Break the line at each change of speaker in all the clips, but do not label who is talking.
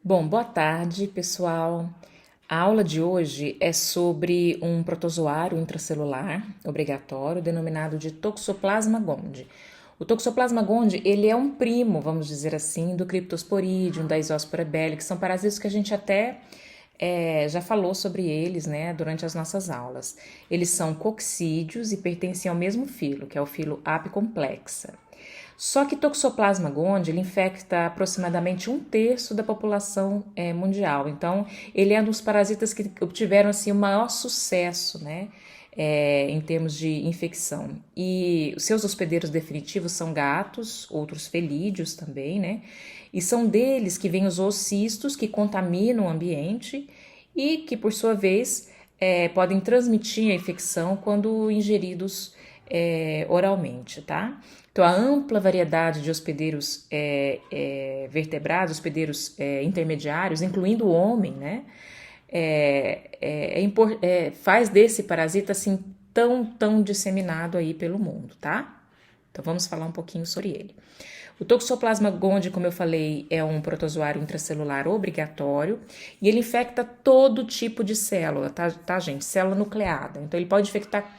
Bom, boa tarde, pessoal. A aula de hoje é sobre um protozoário intracelular obrigatório denominado de Toxoplasma gondii. O Toxoplasma gondii, ele é um primo, vamos dizer assim, do Cryptosporidium, da Isospora belli, que são parasitas que a gente até já falou sobre eles, né, durante as nossas aulas. Eles são coccídeos e pertencem ao mesmo filo, que é o filo Apicomplexa. Só que Toxoplasma gondii ele infecta aproximadamente um terço da população mundial. Então, ele é um dos parasitas que obtiveram assim, o maior sucesso, né? Em termos de infecção. E os seus hospedeiros definitivos são gatos, outros felídeos também, né? E são deles que vêm os oocistos que contaminam o ambiente e que, por sua vez, podem transmitir a infecção quando ingeridos oralmente, tá? Então, a ampla variedade de hospedeiros vertebrados, hospedeiros intermediários, incluindo o homem, né? Faz desse parasita assim tão disseminado aí pelo mundo, tá? Então vamos falar um pouquinho sobre ele. O Toxoplasma gondii, como eu falei, é um protozoário intracelular obrigatório e ele infecta todo tipo de célula, tá, gente? Célula nucleada. Então, ele pode infectar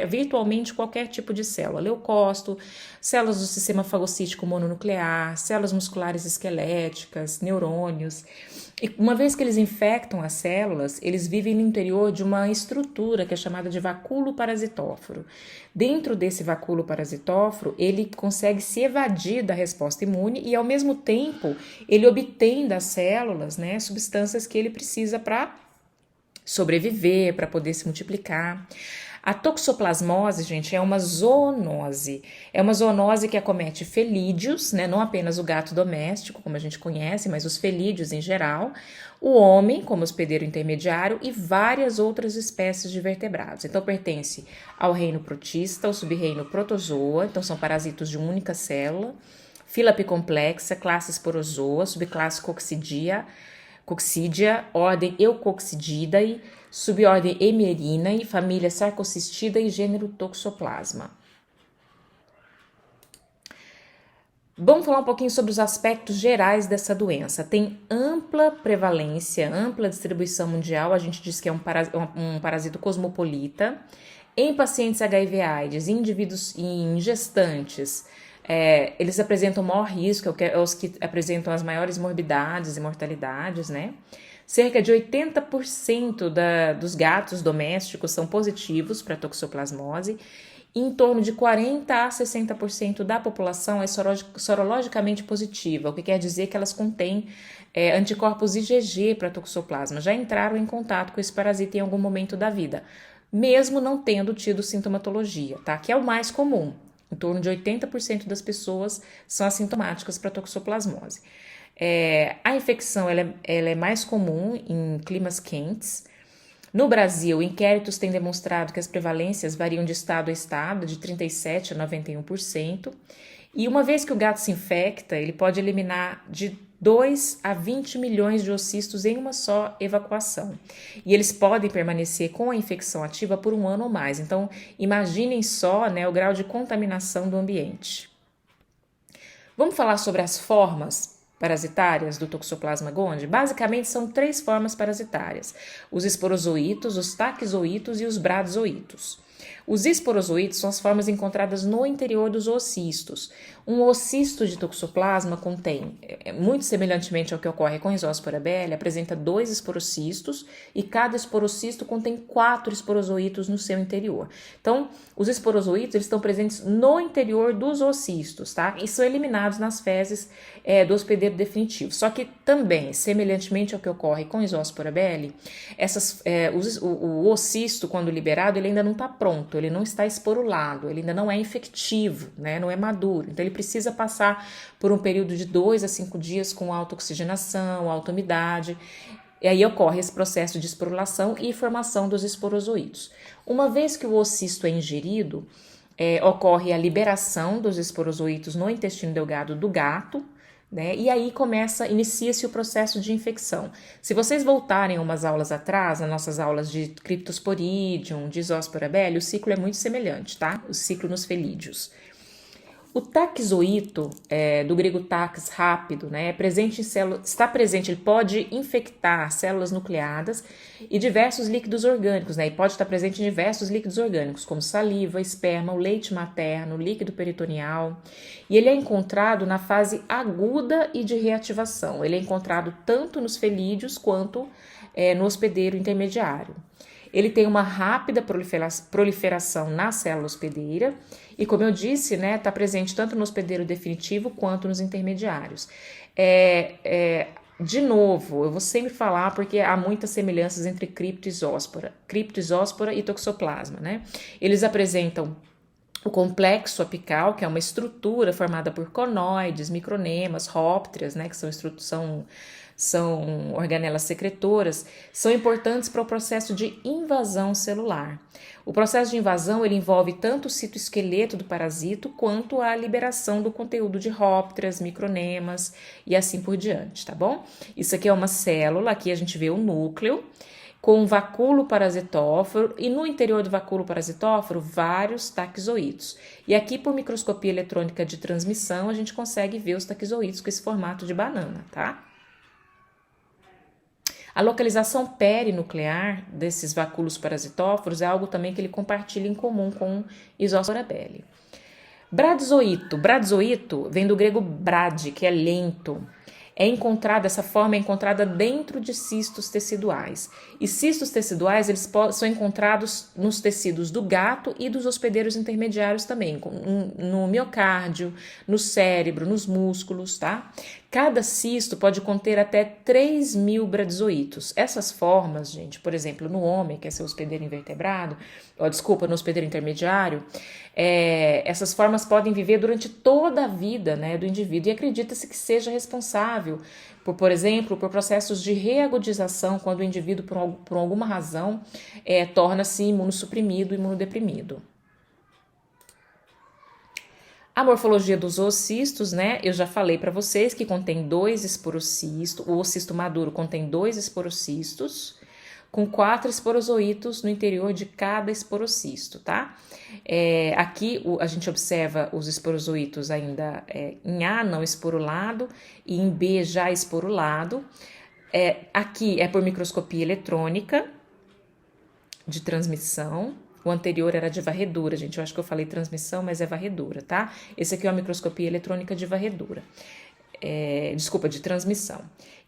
virtualmente qualquer tipo de célula. Leucócito, células do sistema fagocítico mononuclear, células musculares esqueléticas, neurônios. E uma vez que eles infectam as células, eles vivem no interior de uma estrutura que é chamada de vacúolo parasitóforo. Dentro desse vacúolo parasitóforo, ele consegue se evadir da resposta imune e, ao mesmo tempo, ele obtém das células, né, substâncias que ele precisa para sobreviver, para poder se multiplicar. A toxoplasmose, gente, é uma zoonose. É uma zoonose que acomete felídeos, né? Não apenas o gato doméstico, como a gente conhece, mas os felídeos em geral, o homem, como hospedeiro intermediário, e várias outras espécies de vertebrados. Então, pertence ao reino protista, ao sub-reino protozoa, então são parasitos de uma única célula, fila apicomplexa, classe Sporozoa, subclasse Coccidia, ordem Eucoccididae, subordem Emerinae, família Sarcocystidae e gênero Toxoplasma. Vamos falar um pouquinho sobre os aspectos gerais dessa doença. Tem ampla prevalência, ampla distribuição mundial, a gente diz que é um parasito cosmopolita. Em pacientes HIV/AIDS, indivíduos em gestantes, eles apresentam maior risco, é os que apresentam as maiores morbidades e mortalidades, né? Cerca de 80% dos gatos domésticos são positivos para toxoplasmose e em torno de 40 a 60% da população é sorologicamente positiva, o que quer dizer que elas contêm anticorpos IgG para toxoplasma, já entraram em contato com esse parasita em algum momento da vida, mesmo não tendo tido sintomatologia, tá? Que é o mais comum. Em torno de 80% das pessoas são assintomáticas para toxoplasmose. A infecção ela é mais comum em climas quentes. No Brasil, inquéritos têm demonstrado que as prevalências variam de estado a estado, de 37% a 91%. E uma vez que o gato se infecta, ele pode eliminar de 2 a 20 milhões de oocistos em uma só evacuação. E eles podem permanecer com a infecção ativa por 1 ano ou mais. Então, imaginem só, né, o grau de contaminação do ambiente. Vamos falar sobre as formas parasitárias do Toxoplasma gondii? Basicamente, são 3 formas parasitárias: os esporozoítos, os taquizoítos e os bradyzoítos. Os esporozoítos são as formas encontradas no interior dos oocistos. Um oocisto de toxoplasma contém, muito semelhantemente ao que ocorre com a Isospora belli, apresenta 2 esporocistos e cada esporocisto contém 4 esporozoítos no seu interior. Então, os esporozoítos eles estão presentes no interior dos oocistos, tá? E são eliminados nas fezes do hospedeiro definitivo. Só que também, semelhantemente ao que ocorre com a Isospora belli, o oocisto, quando liberado, ele ainda não está pronto, ele não está esporulado, ele ainda não é infectivo, né? Não é maduro. Então, ele precisa passar por um período de 2 a 5 dias com alta oxigenação, alta umidade. E aí ocorre esse processo de esporulação e formação dos esporozoítos. Uma vez que o oocisto é ingerido, ocorre a liberação dos esporozoítos no intestino delgado do gato, né? E aí inicia-se o processo de infecção. Se vocês voltarem umas aulas atrás, nas nossas aulas de Cryptosporidium, de Isospora belli, o ciclo é muito semelhante, tá? O ciclo nos felídeos. O taquizoíto, do grego tax, rápido, né, é presente em células, está presente, ele pode infectar células nucleadas e diversos líquidos orgânicos, né, e pode estar presente em diversos líquidos orgânicos, como saliva, esperma, o leite materno, o líquido peritoneal, e ele é encontrado na fase aguda e de reativação. Ele é encontrado tanto nos felídeos quanto no hospedeiro intermediário. Ele tem uma rápida proliferação na célula hospedeira e, como eu disse, né, está presente tanto no hospedeiro definitivo quanto nos intermediários. De novo, eu vou sempre falar porque há muitas semelhanças entre criptoisóspora e toxoplasma, né? Eles apresentam o complexo apical, que é uma estrutura formada por conoides, micronemas, rópteras, né, que são organelas secretoras, são importantes para o processo de invasão celular. O processo de invasão ele envolve tanto o citoesqueleto do parasito quanto a liberação do conteúdo de rópteras, micronemas e assim por diante, tá bom? Isso aqui é uma célula, aqui a gente vê o núcleo, com um vacúolo parasitóforo e no interior do vacúolo parasitóforo vários taquizoítos. E aqui por microscopia eletrônica de transmissão a gente consegue ver os taquizoítos com esse formato de banana, tá? A localização perinuclear desses vacúolos parasitóforos é algo também que ele compartilha em comum com Isospora belli. Bradizoíto vem do grego brade, que é lento. Essa forma é encontrada dentro de cistos teciduais. E cistos teciduais eles são encontrados nos tecidos do gato e dos hospedeiros intermediários também, no miocárdio, no cérebro, nos músculos, tá? Cada cisto pode conter até 3.000 bradizoítos. Essas formas, gente, por exemplo, no homem, que é seu hospedeiro invertebrado, no hospedeiro intermediário, essas formas podem viver durante toda a vida, né, do indivíduo e acredita-se que seja responsável por exemplo, por processos de reagudização quando o indivíduo, por alguma razão, torna-se imunossuprimido, imunodeprimido. A morfologia dos oocistos, né? Eu já falei para vocês que contém 2 esporocistos. O oocisto maduro contém 2 esporocistos, com 4 esporozoítos no interior de cada esporocisto, tá? Aqui a gente observa os esporozoítos ainda em A não esporulado e em B já esporulado. Aqui é por microscopia eletrônica de transmissão. O anterior era de varredura, gente. Eu acho que eu falei transmissão, mas é varredura, tá? Esse aqui é uma microscopia eletrônica de varredura. De transmissão.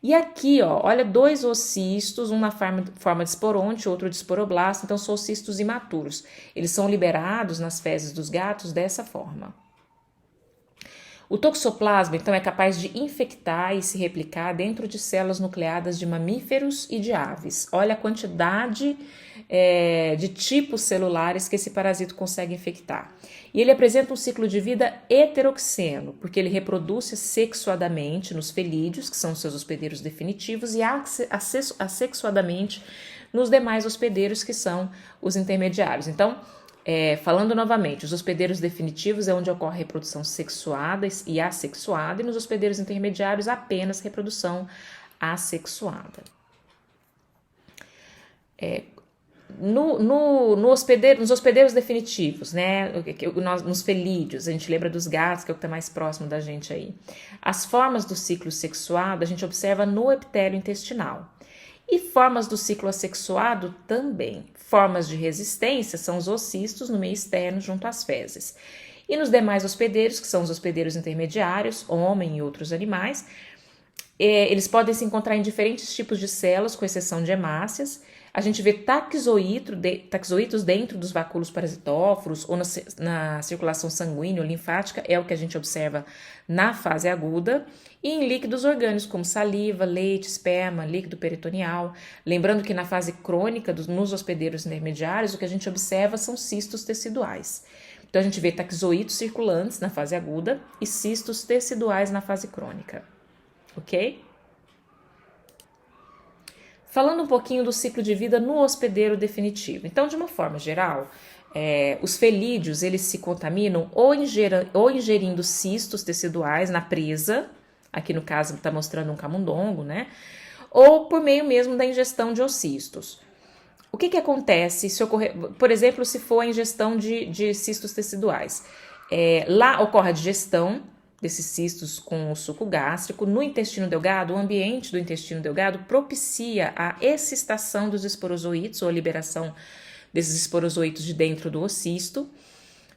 E aqui, ó, olha, 2 oocistos, um na forma de esporonte, outro de esporoblasto, então são oocistos imaturos. Eles são liberados nas fezes dos gatos dessa forma. O toxoplasma, então, é capaz de infectar e se replicar dentro de células nucleadas de mamíferos e de aves. Olha a quantidade de tipos celulares que esse parasito consegue infectar. E ele apresenta um ciclo de vida heteroxeno, porque ele reproduz-se sexuadamente nos felídeos, que são seus hospedeiros definitivos, e assexuadamente nos demais hospedeiros, que são os intermediários. Então, falando novamente, os hospedeiros definitivos é onde ocorre reprodução sexuada e assexuada, e nos hospedeiros intermediários apenas reprodução assexuada. Nos hospedeiros definitivos, né, nos felídeos, a gente lembra dos gatos, que é o que está mais próximo da gente aí. As formas do ciclo sexuado a gente observa no epitélio intestinal. E formas do ciclo assexuado também. Formas de resistência são os oocistos no meio externo junto às fezes. E nos demais hospedeiros, que são os hospedeiros intermediários, homem e outros animais, eles podem se encontrar em diferentes tipos de células, com exceção de hemácias. A gente vê taquizoítos dentro dos vacúolos parasitóforos ou na circulação sanguínea ou linfática, é o que a gente observa na fase aguda, e em líquidos orgânicos como saliva, leite, esperma, líquido peritoneal. Lembrando que na fase crônica, nos hospedeiros intermediários, o que a gente observa são cistos teciduais. Então a gente vê taquizoítos circulantes na fase aguda e cistos teciduais na fase crônica, ok? Falando um pouquinho do ciclo de vida no hospedeiro definitivo. Então, de uma forma geral, os felídeos eles se contaminam ou ingerindo cistos teciduais na presa, aqui no caso está mostrando um camundongo, né? Ou por meio mesmo da ingestão de oocistos. O que acontece se ocorrer, por exemplo, se for a ingestão de cistos teciduais? Lá ocorre a digestão desses cistos com o suco gástrico. No intestino delgado, o ambiente do intestino delgado propicia a excistação dos esporozoítos, ou a liberação desses esporozoítos de dentro do cisto,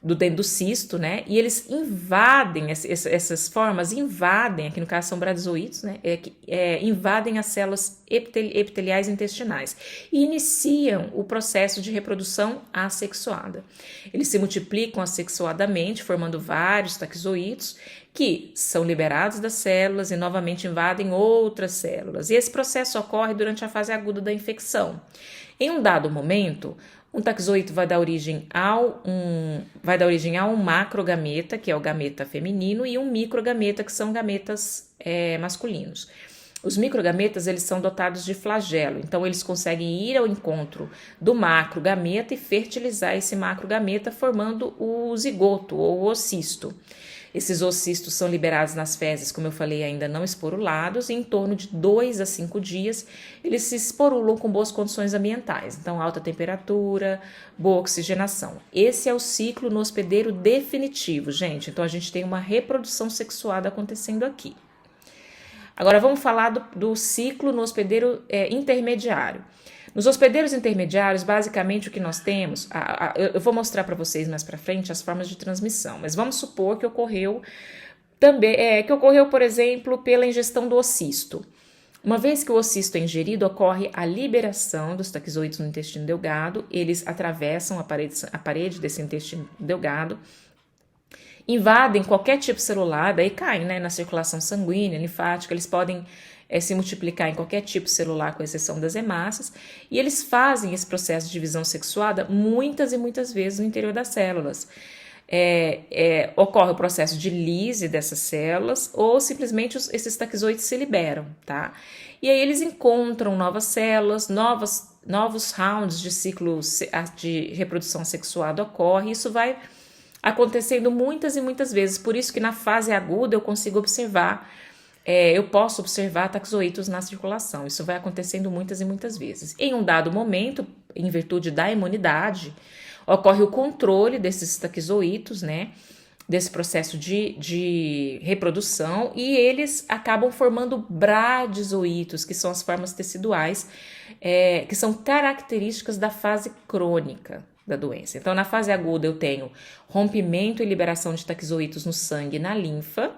dentro do cisto, né? E eles invadem, essas formas invadem, aqui no caso são bradizoítos, né? Invadem as células epiteliais intestinais e iniciam o processo de reprodução assexuada. Eles se multiplicam assexuadamente, formando vários taquizoítos que são liberados das células e novamente invadem outras células. E esse processo ocorre durante a fase aguda da infecção. Em um dado momento, um taquizoíto vai dar origem a um macrogameta, que é o gameta feminino, e um microgameta, que são gametas masculinos. Os microgametas, eles são dotados de flagelo, então eles conseguem ir ao encontro do macrogameta e fertilizar esse macrogameta, formando o zigoto ou o ocisto. Esses ocistos são liberados nas fezes, como eu falei, ainda não esporulados, e em torno de 2 a 5 dias eles se esporulam com boas condições ambientais, então alta temperatura, boa oxigenação. Esse é o ciclo no hospedeiro definitivo, gente, então a gente tem uma reprodução sexuada acontecendo aqui. Agora vamos falar do ciclo no hospedeiro intermediário. Nos hospedeiros intermediários, basicamente o que nós temos, eu vou mostrar para vocês mais para frente as formas de transmissão, mas vamos supor que ocorreu por exemplo, pela ingestão do ocisto. Uma vez que o ocisto é ingerido, ocorre a liberação dos taquizoítos no intestino delgado, eles atravessam a parede desse intestino delgado, invadem qualquer tipo celular, daí caem, né, na circulação sanguínea, linfática, eles podem se multiplicar em qualquer tipo celular, com exceção das hemácias, e eles fazem esse processo de divisão sexuada muitas e muitas vezes no interior das células. Ocorre o processo de lise dessas células, ou simplesmente esses taquizoides se liberam, tá? E aí eles encontram novas células, novos rounds de ciclo de reprodução sexuada ocorre, e isso vai acontecendo muitas e muitas vezes, por isso que na fase aguda eu consigo observar, eu posso observar taquizoítos na circulação, isso vai acontecendo muitas e muitas vezes. Em um dado momento, em virtude da imunidade, ocorre o controle desses taquizoítos, né, desse processo de reprodução, e eles acabam formando bradizoítos, que são as formas teciduais, que são características da fase crônica da doença. Então, na fase aguda eu tenho rompimento e liberação de taquizoítos no sangue e na linfa.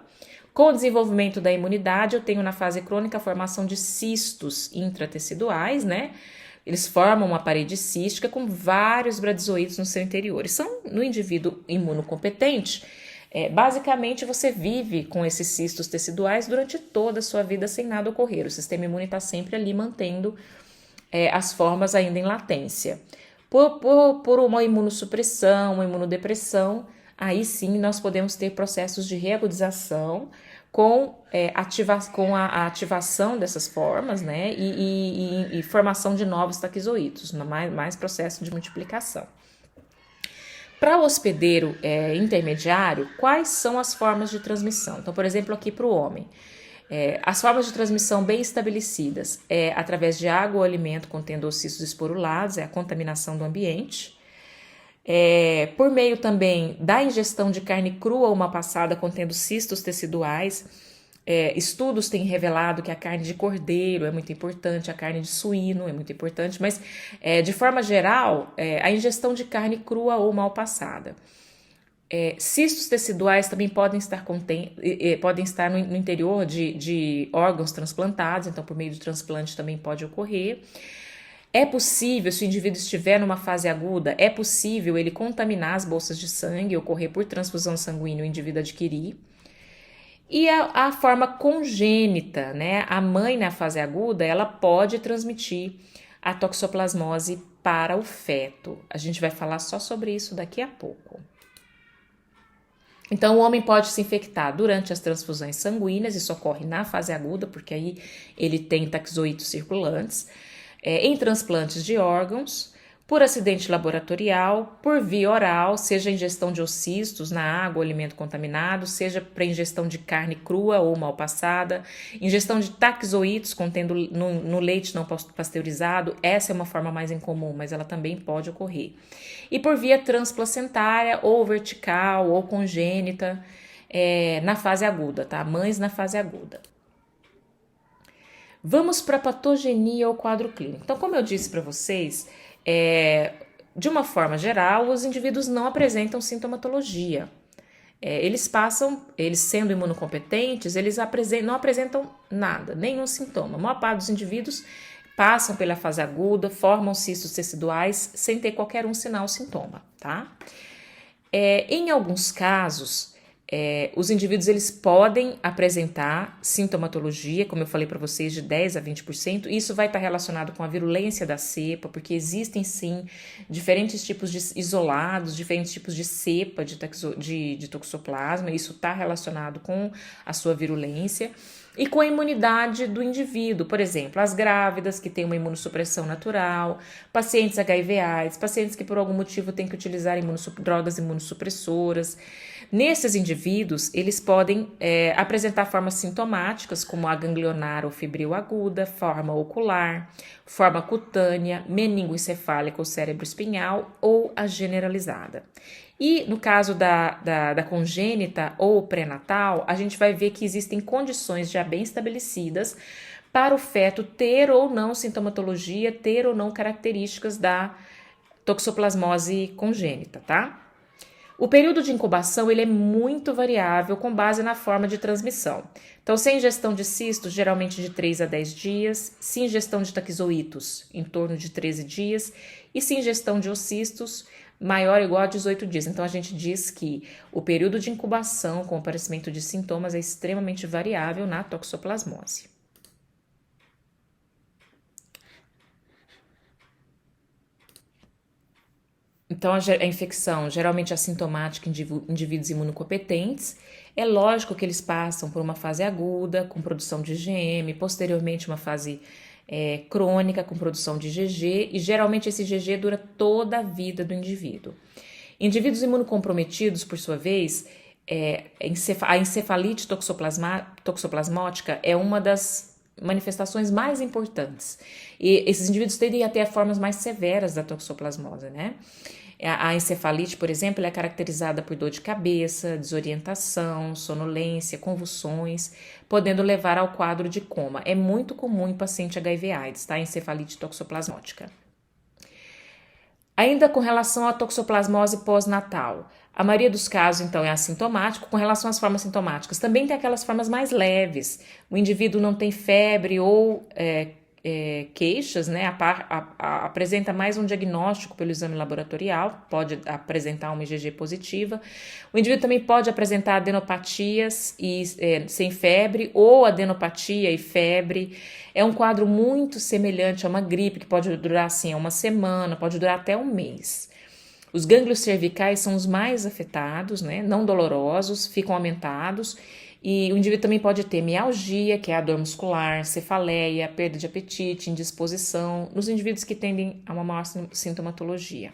Com o desenvolvimento da imunidade, eu tenho na fase crônica a formação de cistos intrateciduais, né? Eles formam uma parede cística com vários bradizoítos no seu interior. E são, no indivíduo imunocompetente, basicamente você vive com esses cistos teciduais durante toda a sua vida sem nada ocorrer. O sistema imune está sempre ali mantendo as formas ainda em latência. Por uma imunossupressão, uma imunodepressão, aí sim nós podemos ter processos de reagudização com a ativação dessas formas, né, e formação de novos taquizoítos, mais processo de multiplicação. Para o hospedeiro intermediário, quais são as formas de transmissão? Então, por exemplo, aqui para o homem, as formas de transmissão bem estabelecidas através de água ou alimento contendo ocistos esporulados, a contaminação do ambiente. Por meio também da ingestão de carne crua ou uma passada contendo cistos teciduais. Estudos têm revelado que a carne de cordeiro é muito importante, a carne de suíno é muito importante, mas de forma geral, a ingestão de carne crua ou mal passada. Cistos teciduais também podem estar no interior de órgãos transplantados, então por meio de transplante também pode ocorrer. É possível, se o indivíduo estiver numa fase aguda, é possível ele contaminar as bolsas de sangue, ocorrer por transfusão sanguínea o indivíduo adquirir. E a forma congênita, né? A mãe na fase aguda, ela pode transmitir a toxoplasmose para o feto. A gente vai falar só sobre isso daqui a pouco. Então, o homem pode se infectar durante as transfusões sanguíneas, isso ocorre na fase aguda, porque aí ele tem taquizoítos circulantes, em transplantes de órgãos, por acidente laboratorial, por via oral, seja ingestão de ocistos na água ou alimento contaminado, seja para ingestão de carne crua ou mal passada, ingestão de taxoítos contendo no leite não pasteurizado, essa é uma forma mais incomum, mas ela também pode ocorrer. E por via transplacentária ou vertical ou congênita, na fase aguda, tá? Mães na fase aguda. Vamos para a patogenia ou quadro clínico. Então, como eu disse para vocês, de uma forma geral, os indivíduos não apresentam sintomatologia. Eles sendo imunocompetentes, eles não apresentam nada, nenhum sintoma. A maior parte dos indivíduos passam pela fase aguda, formam cistos teciduais sem ter qualquer sinal ou sintoma, tá? Em alguns casos, os indivíduos eles podem apresentar sintomatologia, como eu falei para vocês, de 10 a 20%. Isso vai estar relacionado com a virulência da cepa, porque existem sim diferentes tipos de isolados, diferentes tipos de cepa de toxoplasma. Isso está relacionado com a sua virulência e com a imunidade do indivíduo. Por exemplo, as grávidas que têm uma imunossupressão natural, pacientes HIV/AIDS, pacientes que por algum motivo têm que utilizar drogas imunossupressoras. Nesses indivíduos, eles podem apresentar formas sintomáticas, como a ganglionar ou febril aguda, forma ocular, forma cutânea, meningoencefálica ou cérebro espinhal ou a generalizada. E no caso da congênita ou pré-natal, a gente vai ver que existem condições já bem estabelecidas para o feto ter ou não sintomatologia, ter ou não características da toxoplasmose congênita, tá? O período de incubação ele é muito variável com base na forma de transmissão. Então, se a ingestão de cistos, geralmente de 3 a 10 dias, se ingestão de taquizoítos, em torno de 13 dias, e se ingestão de ocistos, maior ou igual a 18 dias. Então, a gente diz que o período de incubação com o aparecimento de sintomas é extremamente variável na toxoplasmose. Então, a infecção geralmente assintomática em indivíduos imunocompetentes. É lógico que eles passam por uma fase aguda, com produção de IgM, posteriormente uma fase crônica, com produção de IgG, e geralmente esse IgG dura toda a vida do indivíduo. Indivíduos imunocomprometidos, por sua vez, a encefalite toxoplasmótica é uma das manifestações mais importantes. E esses indivíduos tendem a ter formas mais severas da toxoplasmose, né? A encefalite, por exemplo, é caracterizada por dor de cabeça, desorientação, sonolência, convulsões, podendo levar ao quadro de coma. É muito comum em paciente HIV/AIDS, tá? Encefalite toxoplasmótica. Ainda com relação à toxoplasmose pós-natal, a maioria dos casos, então, é assintomático. Com relação às formas sintomáticas, também tem aquelas formas mais leves. O indivíduo não tem febre ou queixas, né? Apresenta mais um diagnóstico pelo exame laboratorial, pode apresentar uma IgG positiva. O indivíduo também pode apresentar adenopatias sem febre ou adenopatia e febre. É um quadro muito semelhante a uma gripe, que pode durar assim uma semana, pode durar até um mês. Os gânglios cervicais são os mais afetados, né? Não dolorosos, ficam aumentados. E o indivíduo também pode ter mialgia, que é a dor muscular, cefaleia, perda de apetite, indisposição, nos indivíduos que tendem a uma maior sintomatologia.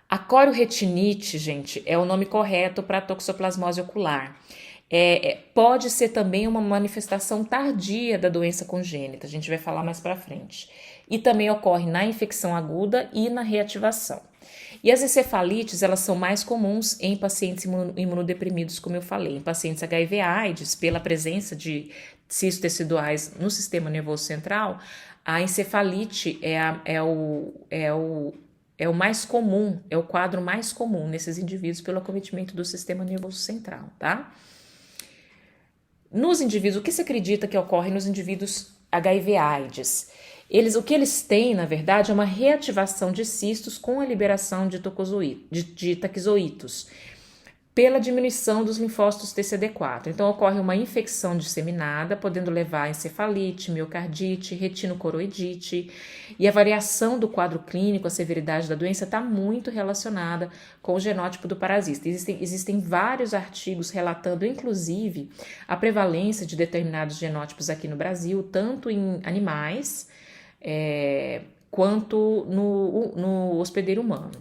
A corioretinite, gente, é o nome correto para a toxoplasmose ocular. Pode ser também uma manifestação tardia da doença congênita, a gente vai falar mais para frente. E também ocorre na infecção aguda e na reativação. E as encefalites, elas são mais comuns em pacientes imunodeprimidos, como eu falei, em pacientes HIV/AIDS, pela presença de cistos teciduais no sistema nervoso central. A encefalite é o mais comum, é o quadro mais comum nesses indivíduos pelo acometimento do sistema nervoso central, tá? Nos indivíduos, o que se acredita que ocorre nos indivíduos HIV/AIDS? O que eles têm, na verdade, é uma reativação de cistos com a liberação de taquizoítos pela diminuição dos linfócitos TCD4. Então, ocorre uma infecção disseminada, podendo levar a encefalite, miocardite, retinocoroidite, e a variação do quadro clínico, a severidade da doença, está muito relacionada com o genótipo do parasita. Existem vários artigos relatando, inclusive, a prevalência de determinados genótipos aqui no Brasil, tanto em animais, quanto no hospedeiro humano.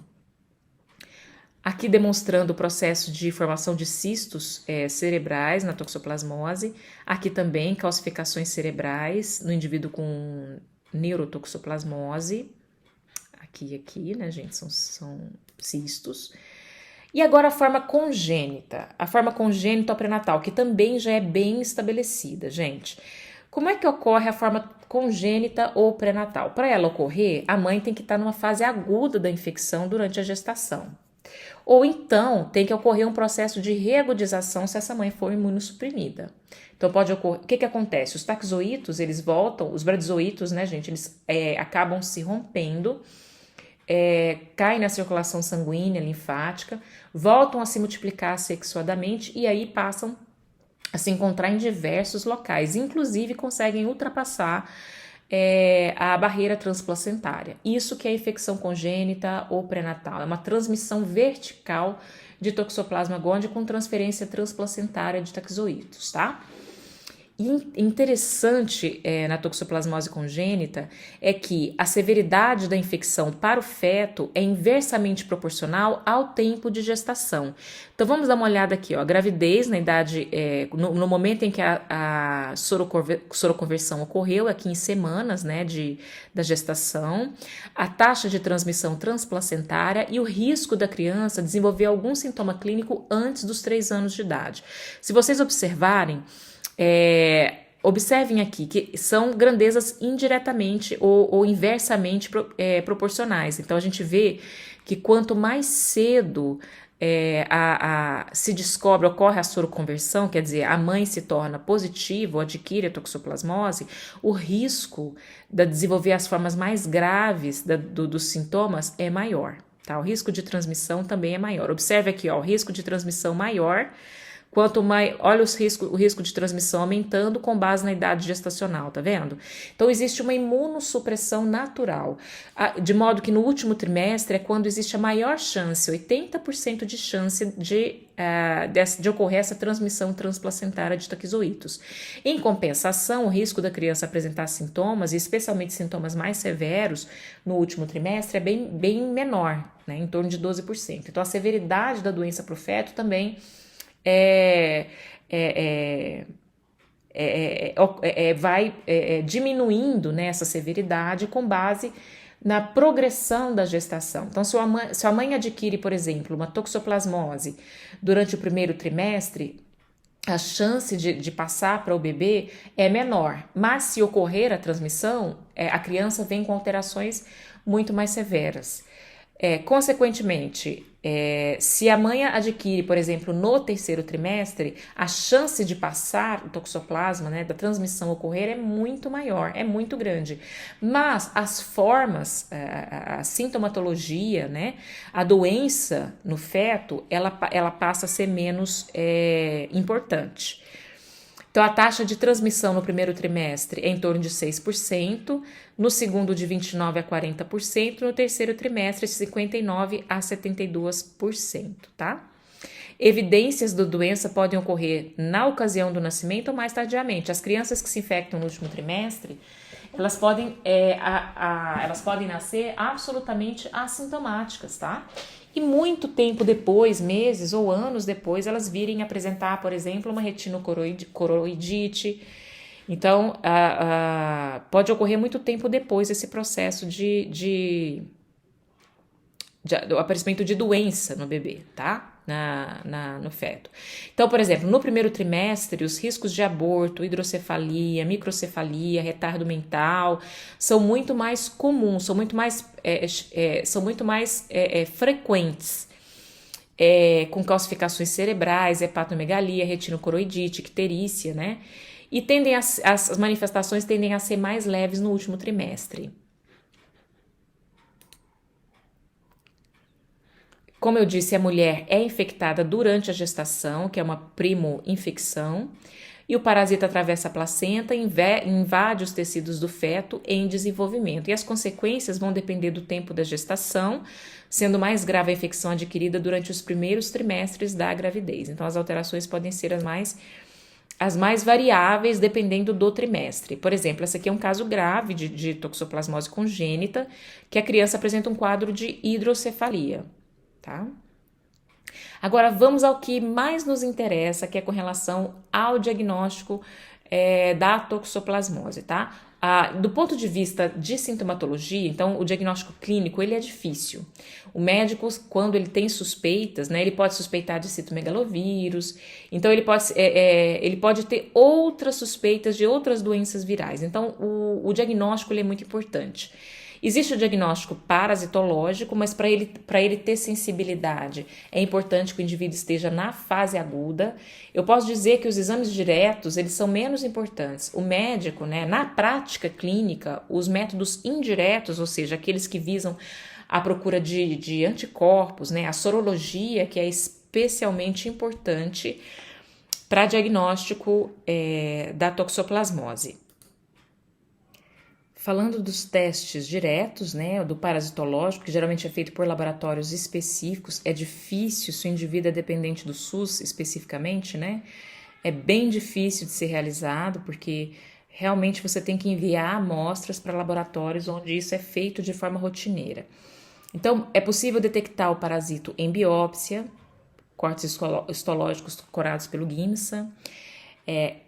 Aqui demonstrando o processo de formação de cistos cerebrais na toxoplasmose. Aqui também calcificações cerebrais no indivíduo com neurotoxoplasmose. Aqui, né, gente, são cistos. E agora a forma congênita ou pré-natal, que também já é bem estabelecida, gente. Como é que ocorre a forma congênita ou pré-natal? Para ela ocorrer, a mãe tem que estar numa fase aguda da infecção durante a gestação. Ou então tem que ocorrer um processo de reagudização se essa mãe for imunossuprimida. Então pode ocorrer. O que acontece? Os taxoítos, eles voltam, os bradizoítos, né, gente, eles acabam se rompendo, caem na circulação sanguínea, linfática, voltam a se multiplicar sexuadamente e aí passam a se encontrar em diversos locais, inclusive conseguem ultrapassar a barreira transplacentária. Isso que é infecção congênita ou pré-natal. É uma transmissão vertical de Toxoplasma gondii com transferência transplacentária de taxoítos, tá? E interessante na toxoplasmose congênita é que a severidade da infecção para o feto é inversamente proporcional ao tempo de gestação. Então vamos dar uma olhada aqui, ó, a gravidez na idade, no momento em que a soroconversão ocorreu, aqui em semanas, né, da gestação, a taxa de transmissão transplacentária e o risco da criança desenvolver algum sintoma clínico antes dos 3 anos de idade. Se vocês observarem, observem aqui que são grandezas indiretamente ou inversamente proporcionais. Então a gente vê que quanto mais cedo se descobre, ocorre a soroconversão, quer dizer, a mãe se torna positiva ou adquire a toxoplasmose, o risco de desenvolver as formas mais graves dos sintomas é maior, tá? O risco de transmissão também é maior. Observe aqui, ó, o risco de transmissão maior. Quanto mais, olha o risco de transmissão aumentando com base na idade gestacional, tá vendo? Então, existe uma imunossupressão natural, de modo que no último trimestre é quando existe a maior chance, 80% de chance de ocorrer essa transmissão transplacentária de taquizoítos. Em compensação, o risco da criança apresentar sintomas, e especialmente sintomas mais severos, no último trimestre é bem menor, né, em torno de 12%. Então, a severidade da doença para o feto também vai diminuindo, né, essa severidade com base na progressão da gestação. Então, se a mãe adquire, por exemplo, uma toxoplasmose durante o primeiro trimestre, a chance de passar para o bebê é menor, mas se ocorrer a transmissão, a criança vem com alterações muito mais severas. Consequentemente, se a mãe adquire, por exemplo, no terceiro trimestre, a chance de passar o toxoplasma, né, da transmissão ocorrer é muito maior, é muito grande. Mas as formas, a sintomatologia, né, a doença no feto, ela passa a ser menos importante. Então, a taxa de transmissão no primeiro trimestre é em torno de 6%, no segundo de 29% a 40%, no terceiro trimestre de 59% a 72%, tá? Evidências da doença podem ocorrer na ocasião do nascimento ou mais tardiamente. As crianças que se infectam no último trimestre, elas podem nascer absolutamente assintomáticas, tá? E muito tempo depois, meses ou anos depois, elas virem apresentar, por exemplo, uma retinocoroidite. Então, pode ocorrer muito tempo depois esse processo do aparecimento de doença no bebê, tá? No feto. Então, por exemplo, no primeiro trimestre, os riscos de aborto, hidrocefalia, microcefalia, retardo mental são muito mais comuns, são muito mais frequentes, com calcificações cerebrais, hepatomegalia, retinocoroidite, icterícia, né? E as manifestações tendem a ser mais leves no último trimestre. Como eu disse, a mulher é infectada durante a gestação, que é uma primo-infecção, e o parasita atravessa a placenta e invade os tecidos do feto em desenvolvimento. E as consequências vão depender do tempo da gestação, sendo mais grave a infecção adquirida durante os primeiros trimestres da gravidez. Então, as alterações podem ser as mais as mais variáveis dependendo do trimestre. Por exemplo, essa aqui é um caso grave de toxoplasmose congênita, que a criança apresenta um quadro de hidrocefalia, tá? Agora vamos ao que mais nos interessa, que é com relação ao diagnóstico da toxoplasmose, tá? Do ponto de vista de sintomatologia, então o diagnóstico clínico ele é difícil. O médico, quando ele tem suspeitas, né, ele pode suspeitar de citomegalovírus, então ele pode ter outras suspeitas de outras doenças virais. Então o diagnóstico ele é muito importante. Existe o diagnóstico parasitológico, mas para ele ter sensibilidade, é importante que o indivíduo esteja na fase aguda. Eu posso dizer que os exames diretos, eles são menos importantes. O médico, né, na prática clínica, os métodos indiretos, ou seja, aqueles que visam a procura de anticorpos, né, a sorologia, que é especialmente importante para diagnóstico da toxoplasmose. Falando dos testes diretos, né, do parasitológico, que geralmente é feito por laboratórios específicos, é difícil se o indivíduo é dependente do SUS especificamente, né? É bem difícil de ser realizado, porque realmente você tem que enviar amostras para laboratórios onde isso é feito de forma rotineira. Então, é possível detectar o parasito em biópsia, cortes histológicos curados pelo GIMSA.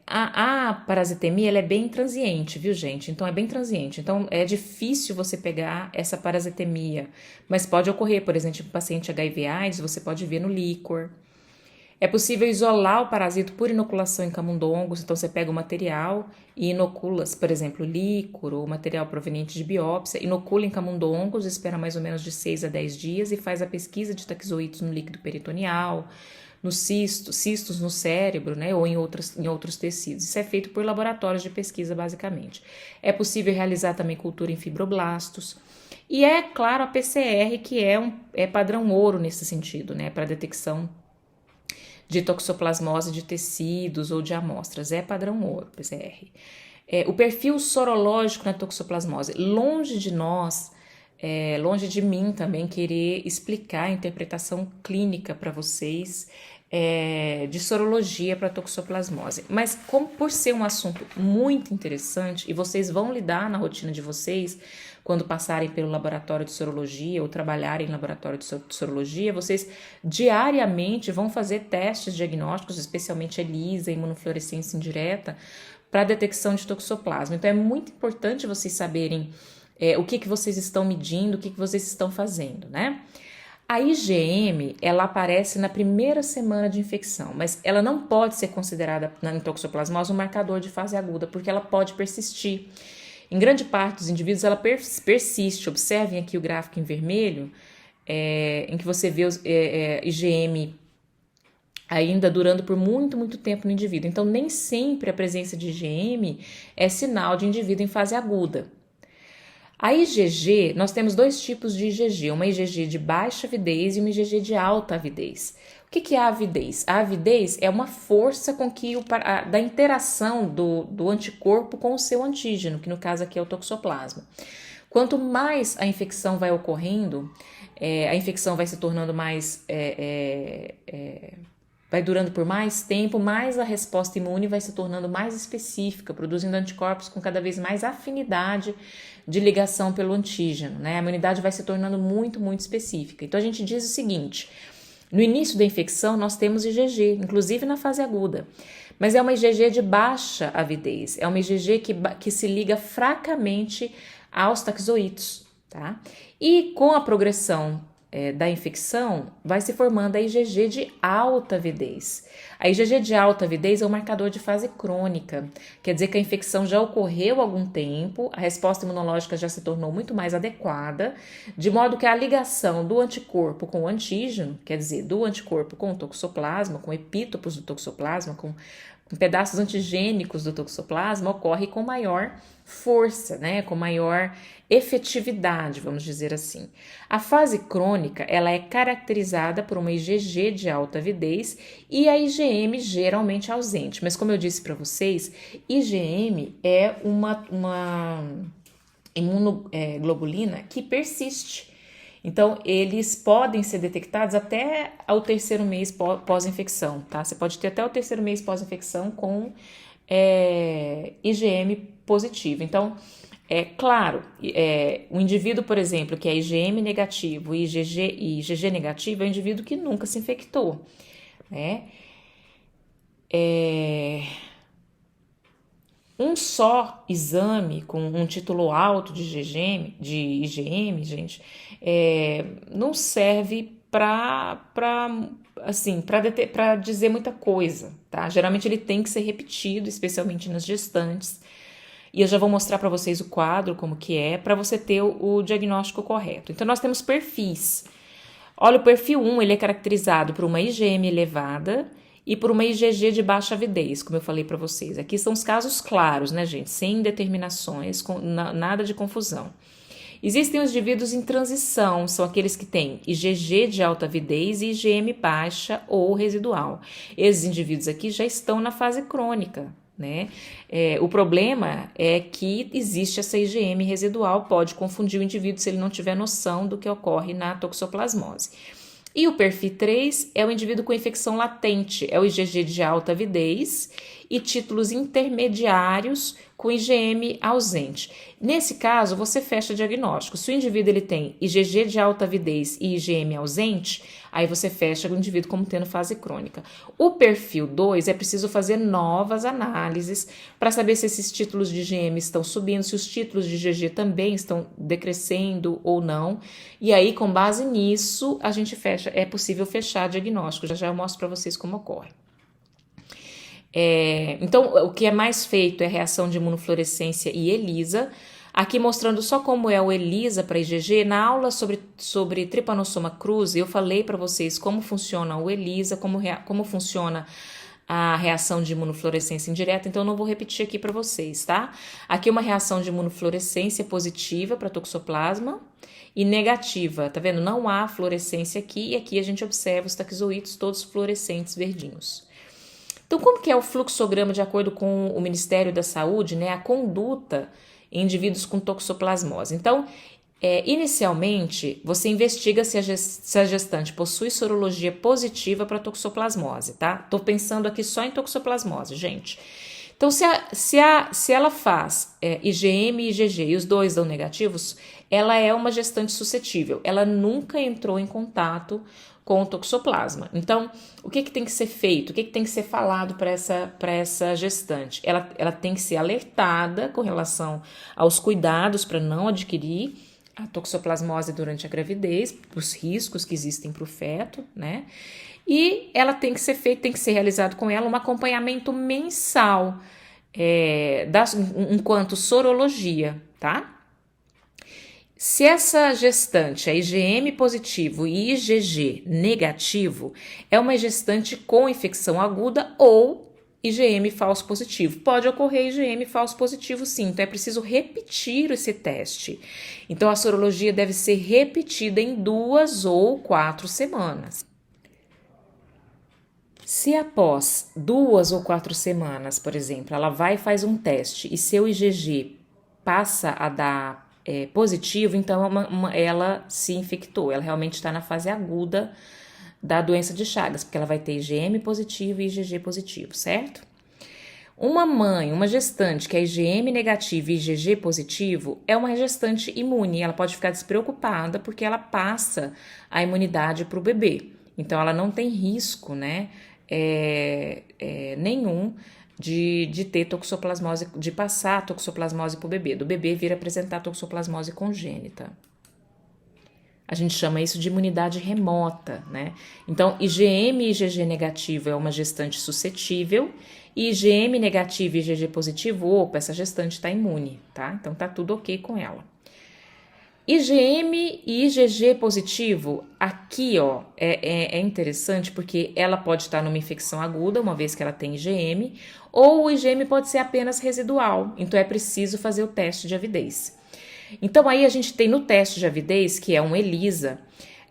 A parasitemia ela é bem transiente, viu, gente? Então, é bem transiente. Então, é difícil você pegar essa parasitemia, mas pode ocorrer, por exemplo, em paciente HIV/AIDS, você pode ver no líquor. É possível isolar o parasito por inoculação em camundongos, então você pega o material e inocula, por exemplo, líquor ou material proveniente de biópsia, inocula em camundongos, espera mais ou menos de 6 a 10 dias e faz a pesquisa de taquizoítos no líquido peritoneal, nos cistos no cérebro, né, ou em outros tecidos. Isso é feito por laboratórios de pesquisa, basicamente. É possível realizar também cultura em fibroblastos. E é, claro, a PCR, que é padrão ouro nesse sentido, né, para detecção de toxoplasmose de tecidos ou de amostras. É padrão ouro, PCR. O perfil sorológico na toxoplasmose. Longe de mim também querer explicar a interpretação clínica para vocês de sorologia para toxoplasmose. Mas como por ser um assunto muito interessante e vocês vão lidar na rotina de vocês quando passarem pelo laboratório de sorologia ou trabalharem em laboratório de sorologia, vocês diariamente vão fazer testes diagnósticos, especialmente ELISA, imunofluorescência indireta, para detecção de toxoplasma. Então é muito importante vocês saberem o que vocês estão medindo, o que vocês estão fazendo, né? A IgM, ela aparece na primeira semana de infecção, mas ela não pode ser considerada na toxoplasmose um marcador de fase aguda, porque ela pode persistir. Em grande parte dos indivíduos, ela persiste. Observem aqui o gráfico em vermelho, em que você vê IgM ainda durando por muito, muito tempo no indivíduo. Então, nem sempre a presença de IgM é sinal de indivíduo em fase aguda. A IgG, nós temos dois tipos de IgG, uma IgG de baixa avidez e uma IgG de alta avidez. O que é a avidez? A avidez é uma força com que da interação do anticorpo com o seu antígeno, que no caso aqui é o toxoplasma. Quanto mais a infecção vai ocorrendo, a infecção vai se tornando mais... vai durando por mais tempo, mais a resposta imune vai se tornando mais específica, produzindo anticorpos com cada vez mais afinidade de ligação pelo antígeno, né? A imunidade vai se tornando muito, muito específica. Então a gente diz o seguinte: no início da infecção nós temos IgG, inclusive na fase aguda, mas é uma IgG de baixa avidez, é uma IgG que se liga fracamente aos taquizoítos, tá? E com a progressão da infecção, vai se formando a IgG de alta avidez. A IgG de alta avidez é um marcador de fase crônica, quer dizer que a infecção já ocorreu há algum tempo, a resposta imunológica já se tornou muito mais adequada, de modo que a ligação do anticorpo com o antígeno, quer dizer, do anticorpo com o toxoplasma, com epítopos do toxoplasma, com pedaços antigênicos do toxoplasma, ocorre com maior força, né, com maior efetividade, vamos dizer assim. A fase crônica, ela é caracterizada por uma IgG de alta avidez e a IgM geralmente ausente, mas como eu disse para vocês, IgM é uma imunoglobulina que persiste. Então, eles podem ser detectados até ao terceiro mês pós-infecção, tá? Você pode ter até o terceiro mês pós-infecção com IgM positivo. Então, é claro, o indivíduo, por exemplo, que é IgM negativo e IgG negativo, é um indivíduo que nunca se infectou, né? Um só exame com um título alto de IgM, gente, não serve para dizer muita coisa, tá? Geralmente ele tem que ser repetido, especialmente nas gestantes. E eu já vou mostrar para vocês o quadro, como que é, para você ter o diagnóstico correto. Então, nós temos perfis. Olha, o perfil 1, ele é caracterizado por uma IgM elevada e por uma IgG de baixa avidez, como eu falei para vocês. Aqui são os casos claros, né, gente? Sem determinações, nada de confusão. Existem os indivíduos em transição, são aqueles que têm IgG de alta avidez e IgM baixa ou residual. Esses indivíduos aqui já estão na fase crônica, né? O problema é que existe essa IgM residual, pode confundir o indivíduo se ele não tiver noção do que ocorre na toxoplasmose. E o perfil 3 é o indivíduo com infecção latente, é o IgG de alta avidez e títulos intermediários com IgM ausente. Nesse caso, você fecha diagnóstico. Se o indivíduo ele tem IgG de alta avidez e IgM ausente, aí você fecha o indivíduo como tendo fase crônica. O perfil 2 é preciso fazer novas análises para saber se esses títulos de IgM estão subindo, se os títulos de IgG também estão decrescendo ou não. E aí, com base nisso, a gente fecha, é possível fechar diagnóstico. Já eu mostro para vocês como ocorre. Então, o que é mais feito é reação de imunofluorescência e ELISA. Aqui mostrando só como é o ELISA para IgG. Na aula sobre Trypanosoma cruzi, eu falei para vocês como funciona o ELISA, como funciona a reação de imunofluorescência indireta, então eu não vou repetir aqui para vocês, tá? Aqui uma reação de imunofluorescência positiva para toxoplasma e negativa, tá vendo? Não há fluorescência aqui, e aqui a gente observa os taquizoítos todos fluorescentes verdinhos. Então, como que é o fluxograma de acordo com o Ministério da Saúde, né? A conduta em indivíduos com toxoplasmose. Então, inicialmente, você investiga se a gestante possui sorologia positiva para toxoplasmose, tá? Tô pensando aqui só em toxoplasmose, gente. Então, se ela faz IgM e IgG e os dois dão negativos, ela é uma gestante suscetível. Ela nunca entrou em contato com o toxoplasma. Então, o que tem que ser feito? O que tem que ser falado para essa gestante? Ela tem que ser alertada com relação aos cuidados para não adquirir a toxoplasmose durante a gravidez, os riscos que existem para o feto, né? E ela tem que ser realizado com ela um acompanhamento mensal, enquanto sorologia, tá? Se essa gestante é IgM positivo e IgG negativo, é uma gestante com infecção aguda ou IgM falso positivo. Pode ocorrer IgM falso positivo sim, então é preciso repetir esse teste. Então a sorologia deve ser repetida em 2 ou 4 semanas. Se após 2 ou 4 semanas, por exemplo, ela vai e faz um teste e seu IgG passa a dar positivo, então ela se infectou, ela realmente está na fase aguda da doença de Chagas, porque ela vai ter IgM positivo e IgG positivo, certo? Uma gestante que é IgM negativo e IgG positivo é uma gestante imune, ela pode ficar despreocupada porque ela passa a imunidade para o bebê, então ela não tem risco, né, nenhum de ter toxoplasmose, de passar a toxoplasmose para o bebê, do bebê vir apresentar toxoplasmose congênita. A gente chama isso de imunidade remota, né? Então, IgM e IgG negativo é uma gestante suscetível, e IgM negativo e IgG positivo, opa, essa gestante está imune, tá? Então, tá tudo ok com ela. IgM e IgG positivo, aqui ó, é interessante porque ela pode estar numa infecção aguda, uma vez que ela tem IgM, ou o IgM pode ser apenas residual, então é preciso fazer o teste de avidez. Então aí a gente tem no teste de avidez, que é um ELISA,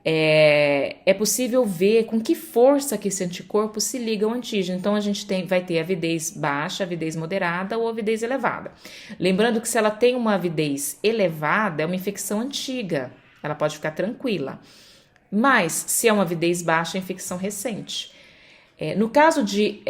é possível ver com que força que esse anticorpo se liga ao antígeno. Então a gente vai ter avidez baixa, avidez moderada ou avidez elevada. Lembrando que se ela tem uma avidez elevada, é uma infecção antiga. ela pode ficar tranquila. Mas, se é uma avidez baixa, é infecção recente. No caso de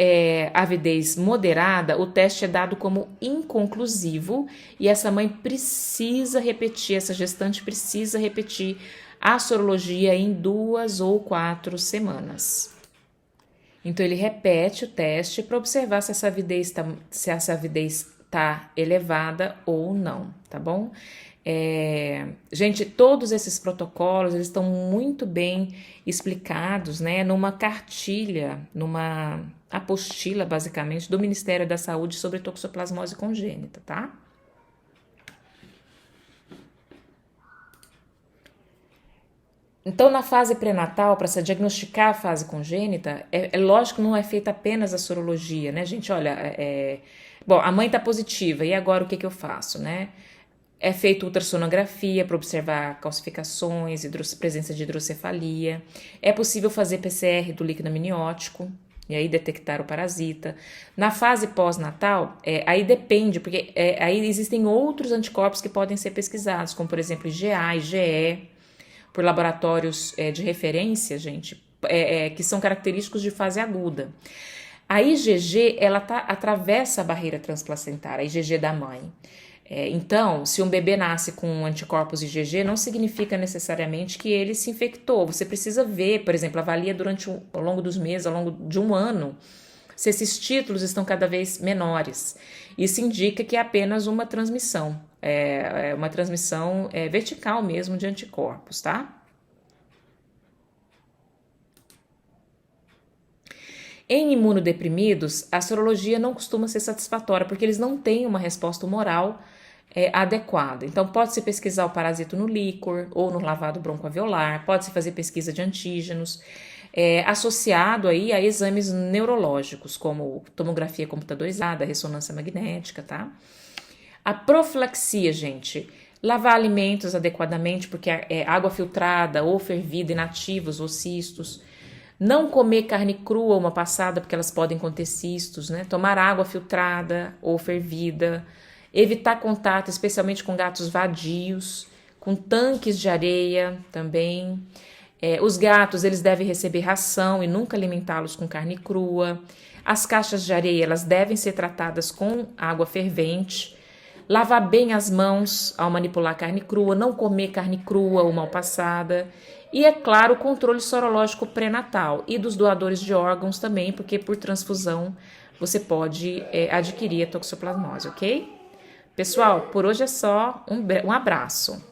avidez moderada, o teste é dado como inconclusivo e essa mãe precisa repetir, essa gestante precisa repetir a sorologia em 2 ou 4 semanas. Então, ele repete o teste para observar se essa avidez tá elevada ou não, tá bom? Gente, todos esses protocolos, eles estão muito bem explicados, né, numa cartilha, numa apostila, basicamente, do Ministério da Saúde sobre toxoplasmose congênita, tá? Então, na fase pré-natal, para se diagnosticar a fase congênita, é lógico que não é feita apenas a sorologia, né, gente? Olha, bom, a mãe tá positiva, e agora o que eu faço, né? É feita ultrassonografia para observar calcificações, presença de hidrocefalia. É possível fazer PCR do líquido amniótico e aí detectar o parasita. Na fase pós-natal, aí depende, porque aí existem outros anticorpos que podem ser pesquisados, como por exemplo IgA, IgE, por laboratórios de referência, gente, que são característicos de fase aguda. A IgG, ela atravessa a barreira transplacentária, a IgG da mãe. Então, se um bebê nasce com anticorpos IgG, não significa necessariamente que ele se infectou. Você precisa ver, por exemplo, avalia ao longo dos meses, ao longo de um ano, se esses títulos estão cada vez menores. Isso indica que é apenas uma transmissão, uma transmissão vertical mesmo de anticorpos, tá? Em imunodeprimidos, a sorologia não costuma ser satisfatória, porque eles não têm uma resposta humoral adequada. Então, pode-se pesquisar o parasito no líquor ou no lavado broncoalveolar, pode-se fazer pesquisa de antígenos, associado aí a exames neurológicos, como tomografia computadorizada, ressonância magnética, tá? A profilaxia, gente, lavar alimentos adequadamente, porque água filtrada ou fervida, inativos ou cistos. Não comer carne crua uma passada, porque elas podem conter cistos, né? Tomar água filtrada ou fervida. Evitar contato, especialmente com gatos vadios, com tanques de areia também. Os gatos, eles devem receber ração e nunca alimentá-los com carne crua. As caixas de areia, elas devem ser tratadas com água fervente. Lavar bem as mãos ao manipular carne crua, não comer carne crua ou mal passada. E, é claro, o controle sorológico pré-natal e dos doadores de órgãos também, porque por transfusão você pode adquirir a toxoplasmose, ok? Pessoal, por hoje é só. Um abraço.